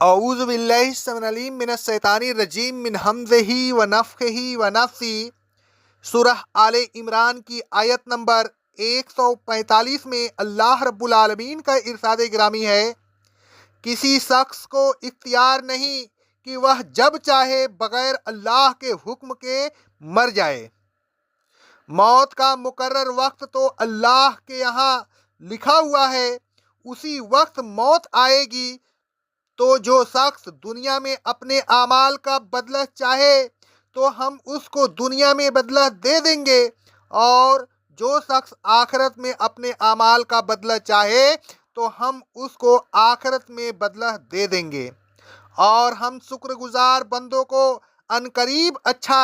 اعوذ باللہ السمیع العلیم من الشیطان الرجیم من ہمزہ ونفخہ ونفثہ۔ سورہ آل عمران کی آیت نمبر 145 میں اللہ رب العالمین کا ارشاد گرامی ہے، کسی شخص کو اختیار نہیں کہ وہ جب چاہے بغیر اللہ کے حکم کے مر جائے۔ موت کا مقرر وقت تو اللہ کے یہاں لکھا ہوا ہے، اسی وقت موت آئے گی۔ تو جو شخص دنیا میں اپنے اعمال کا بدلہ چاہے تو ہم اس کو دنیا میں بدلہ دے دیں گے، اور جو شخص آخرت میں اپنے اعمال کا بدلہ چاہے تو ہم اس کو آخرت میں بدلہ دے دیں گے، اور ہم شکر گزار بندوں کو عنقریب اچھا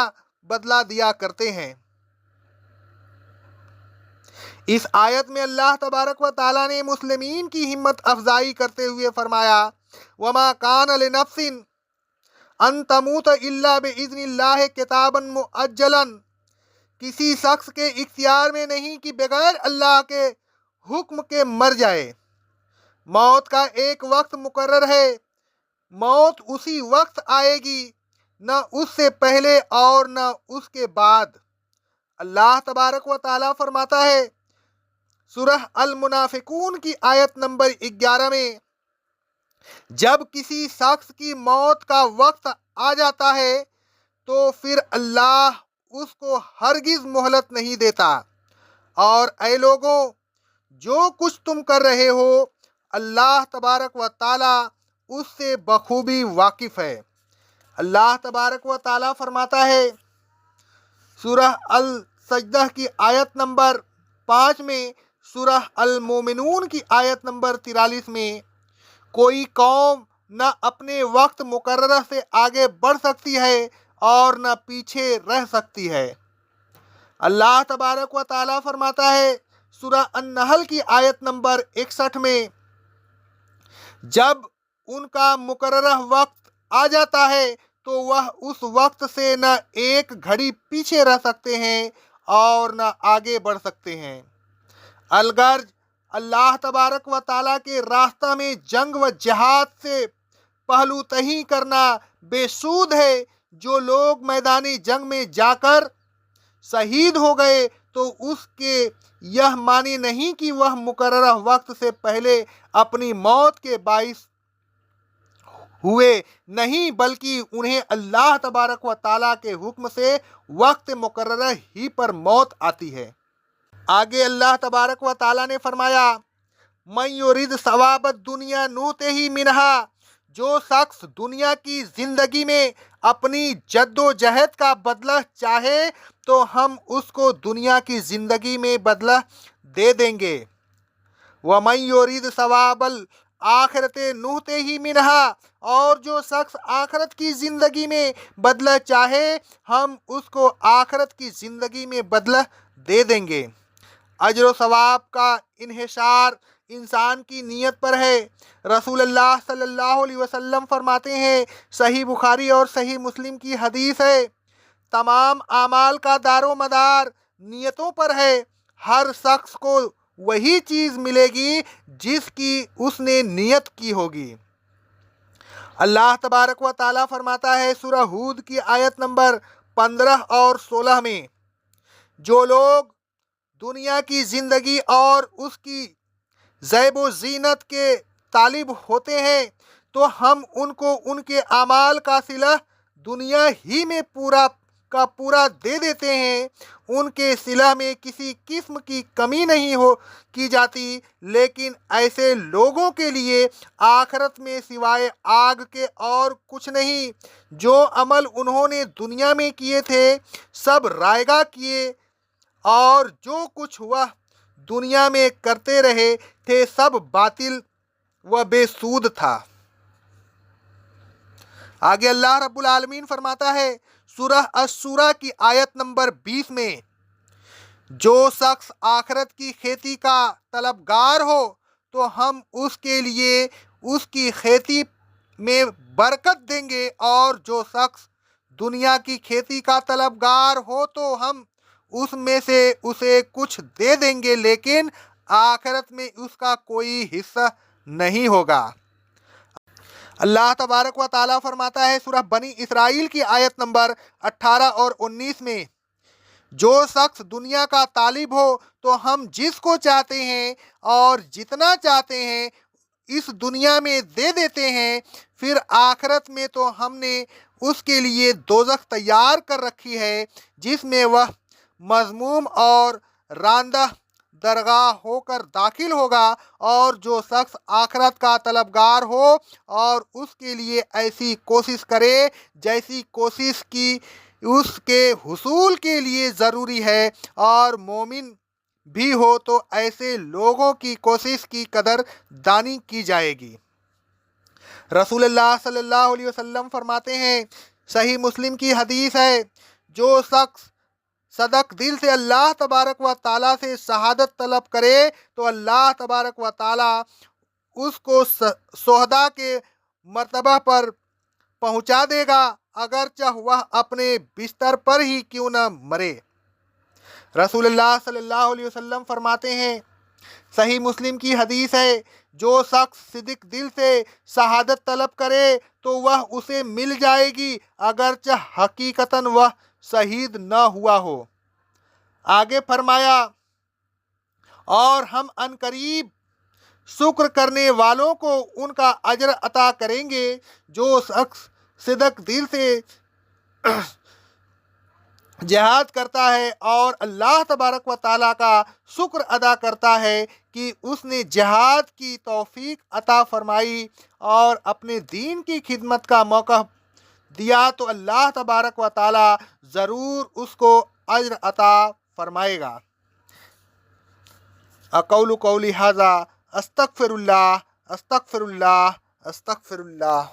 بدلہ دیا کرتے ہیں۔ اس آیت میں اللہ تبارک و تعالیٰ نے مسلمین کی ہمت افزائی کرتے ہوئے فرمایا، وَمَا كَانَ لِنَفْسٍ أَن تَمُوتَ إِلَّا بِإِذْنِ اللَّهِ كِتَابًا مُؤَجَّلًا۔ کسی شخص کے اختیار میں نہیں کہ بغیر اللہ کے حکم کے مر جائے۔ موت کا ایک وقت مقرر ہے، موت اسی وقت آئے گی، نہ اس سے پہلے اور نہ اس کے بعد۔ اللہ تبارک و تعالیٰ فرماتا ہے سورہ المنافقون کی آیت نمبر 11 میں، جب کسی شخص کی موت کا وقت آ جاتا ہے تو پھر اللہ اس کو ہرگز مہلت نہیں دیتا، اور اے لوگوں، جو کچھ تم کر رہے ہو اللہ تبارک و تعالیٰ اس سے بخوبی واقف ہے۔ اللہ تبارک و تعالیٰ فرماتا ہے سورہ السجدہ کی آیت نمبر 5 میں، سورہ المومنون کی آیت نمبر 43 میں، کوئی قوم نہ اپنے وقت مقررہ سے آگے بڑھ سکتی ہے اور نہ پیچھے رہ سکتی ہے۔ اللہ تبارک و تعالیٰ فرماتا ہے سورہ النحل کی آیت نمبر 61 میں، جب ان کا مقررہ وقت آ جاتا ہے تو وہ اس وقت سے نہ ایک گھڑی پیچھے رہ سکتے ہیں اور نہ آگے بڑھ سکتے ہیں۔ الغرض اللہ تبارک و تعالیٰ کے راستہ میں جنگ و جہاد سے پہلو تہی کرنا بے سود ہے۔ جو لوگ میدان جنگ میں جا کر شہید ہو گئے تو اس کے یہ معنی نہیں کہ وہ مقررہ وقت سے پہلے اپنی موت کے باعث ہوئے نہیں، بلکہ انہیں اللہ تبارک و تعالیٰ کے حکم سے وقت مقررہ ہی پر موت آتی ہے۔ آگے اللہ تبارک و تعالیٰ نے فرمایا، مَن یُرِدْ ثواب الدنیا نؤتہ منہا۔ جو شخص دنیا کی زندگی میں اپنی جد و جہد کا بدلہ چاہے تو ہم اس کو دنیا کی زندگی میں بدلہ دے دیں گے۔ وَمَن یُرِدْ ثواب الآخرۃ نؤتہ منہا۔ اور جو شخص آخرت کی زندگی میں بدلہ چاہے ہم اس کو آخرت کی زندگی میں بدلہ دے دیں گے۔ اجر و ثواب کا انحصار انسان کی نیت پر ہے۔ رسول اللہ صلی اللہ علیہ وسلم فرماتے ہیں، صحیح بخاری اور صحیح مسلم کی حدیث ہے، تمام اعمال کا دار و مدار نیتوں پر ہے۔ ہر شخص کو وہی چیز ملے گی جس کی اس نے نیت کی ہوگی۔ اللہ تبارک و تعالیٰ فرماتا ہے سورہ ہود کی آیت نمبر 15 اور 16 میں، جو لوگ دنیا کی زندگی اور اس کی زیب و زینت کے طالب ہوتے ہیں تو ہم ان کو ان کے اعمال کا صلہ دنیا ہی میں پورا کا پورا دے دیتے ہیں، ان کے صلہ میں کسی قسم کی کمی نہیں کی جاتی، لیکن ایسے لوگوں کے لیے آخرت میں سوائے آگ کے اور کچھ نہیں۔ جو عمل انہوں نے دنیا میں کیے تھے سب رائگاں کیے، اور جو کچھ وہ دنیا میں کرتے رہے تھے سب باطل و بے سود تھا۔ آگے اللہ رب العالمین فرماتا ہے سورہ الشورى کی آیت نمبر 20 میں، جو شخص آخرت کی کھیتی کا طلبگار ہو تو ہم اس کے لیے اس کی کھیتی میں برکت دیں گے، اور جو شخص دنیا کی کھیتی کا طلبگار ہو تو ہم اس میں سے اسے کچھ دے دیں گے، لیکن آخرت میں اس کا کوئی حصہ نہیں ہوگا۔ اللہ تبارک و تعالیٰ فرماتا ہے سورہ بنی اسرائیل کی آیت نمبر 18 اور 19 میں، جو شخص دنیا کا طالب ہو تو ہم جس کو چاہتے ہیں اور جتنا چاہتے ہیں اس دنیا میں دے دیتے ہیں، پھر آخرت میں تو ہم نے اس کے لیے دوزخ تیار کر رکھی ہے جس میں وہ مذموم اور راندہ درگاہ ہو کر داخل ہوگا، اور جو شخص آخرت کا طلبگار ہو اور اس کے لیے ایسی کوشش کرے جیسی کوشش کی اس کے حصول کے لیے ضروری ہے اور مومن بھی ہو، تو ایسے لوگوں کی کوشش کی قدر دانی کی جائے گی۔ رسول اللہ صلی اللہ علیہ وسلم فرماتے ہیں، صحیح مسلم کی حدیث ہے، جو شخص صدق دل سے اللہ تبارک و تعالیٰ سے شہادت طلب کرے تو اللہ تبارک و تعالیٰ اس کو شہداء کے مرتبہ پر پہنچا دے گا، اگرچہ وہ اپنے بستر پر ہی کیوں نہ مرے۔ رسول اللہ صلی اللہ علیہ وسلم فرماتے ہیں، صحیح مسلم کی حدیث ہے، جو شخص صدق دل سے شہادت طلب کرے تو وہ اسے مل جائے گی، اگرچہ حقیقتاً وہ شہید نہ ہوا ہو۔ آگے فرمایا، اور ہم عنقریب شکر کرنے والوں کو ان کا اجر عطا کریں گے۔ جو شخص صدق دل سے جہاد کرتا ہے اور اللہ تبارک و تعالیٰ کا شکر ادا کرتا ہے کہ اس نے جہاد کی توفیق عطا فرمائی اور اپنے دین کی خدمت کا موقع دیا، تو اللہ تبارک و تعالیٰ ضرور اس کو اجر عطا فرمائے گا۔ اقول قولی ھذا استغفر اللہ استغفر اللہ استغفر اللہ۔